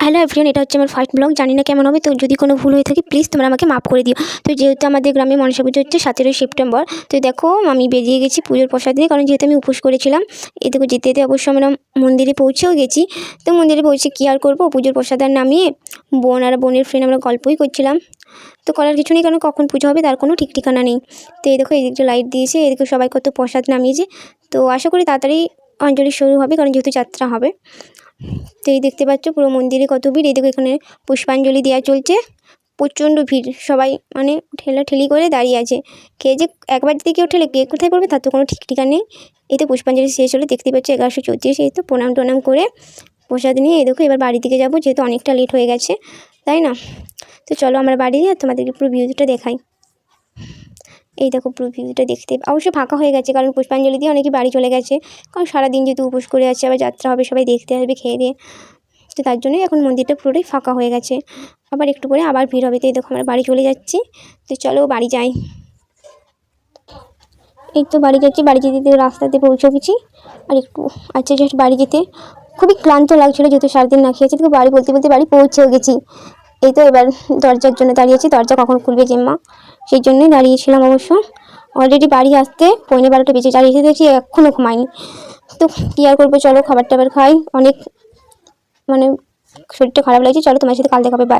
Hello everyone, এটা হচ্ছে আমার ফার্স্ট ব্লগ। জানি না কেমন হবে, তো যদি কোনো ভুল হয়ে থাকে প্লিজ তোমরা আমাকে মাফ করে দিও। তো যেহেতু আমাদের গ্রামে মনসা পুজো হচ্ছে 17ই সেপ্টেম্বর, তো দেখো আমি বেরিয়ে গেছি পুজোর প্রসাদ নিয়ে, কারণ যেহেতু আমি উপোস করেছিলাম। এই দেখো যেতে যেতে অবশ্য আমরা মন্দিরে পৌঁছেও গেছি। তো মন্দিরে পৌঁছে কী আর করবো, পুজোর প্রসাদ আর নামিয়ে বোন আর বোনের ফ্রেন্ড আমরা গল্পই করছিলাম। তো করার কিছু নেই, কারণ কখন পুজো হবে তার কোনো ঠিক ঠিকানা নেই। তো এই দেখো এদিকে লাইট দিয়েছে, এদিকে সবাই কত প্রসাদ নামিয়েছে। তো আশা করি তাড়াতাড়ি অঞ্জলি শুরু হবে, কারণ যেহেতু যাত্রা হবে। তো এই দেখতে পাচ্ছ পুরো মন্দিরে কত ভিড়। এদিকে এখানে পুষ্পাঞ্জলি দেওয়া চলছে, প্রচণ্ড ভিড়। সবাই মানে ঠেলাঠেলি করে দাঁড়িয়ে আছে। কে যে একবার যদি কেউ ঠেলে কে কোথায় পড়বে তার তো কোনো ঠিক ঠিকানা নেই। এই তো পুষ্পাঞ্জলি শেষ হলো, দেখতে পাচ্ছ 11:34। এই তো প্রণাম টনাম করে প্রসাদ নিয়ে এই দেখো এবার বাড়ি থেকে যাবো, যেহেতু অনেকটা লেট হয়ে গেছে, তাই না? তো চলো আমরা বাড়ি গিয়ে তোমাদেরকে পুরো ভিউটা দেখাই। এই দেখো পুরো ভিউটা দেখতে অবশ্যই ফাঁকা হয়ে গেছে, কারণ পুষ্পাঞ্জলি দিয়ে অনেকে বাড়ি চলে গেছে। কারণ সারাদিন যেহেতু উপোস করে আছে, আবার যাত্রা হবে, সবাই দেখতে আসবে খেয়ে দিয়ে। তো তার জন্যই এখন মন্দিরটা পুরোটাই ফাঁকা হয়ে গেছে। আবার একটু পরে আবার ভিড় হবে। তো এই দেখো আমরা বাড়ি চলে যাচ্ছি। তো চলো বাড়ি যাই। এই তো বাড়ি যাচ্ছি, বাড়ি যেতে রাস্তাতে পৌঁছে গেছি। আর একটু আচ্ছা, জাস্ট বাড়ি যেতে খুবই ক্লান্ত লাগছিলো, যেহেতু সারাদিন না খেয়েছি। তো বাড়ি বলতে বলতে বাড়ি পৌঁছেও গেছি। এই তো এবার দরজার জন্য দাঁড়িয়েছি, দরজা কখন খুলবে জেম্মা, সেই জন্যই দাঁড়িয়েছিলাম। অবশ্য অলরেডি বাড়ি আসতে 11:15 বেজে দাঁড়িয়েছে, দেখছি এখনও ঘুমায়নি। তো কী আর করবো, চলো খাবার টাবার খাই। অনেক মানে শরীরটা খারাপ লাগছে। চলো তোমার সাথে কাল দেখাবে। বাই।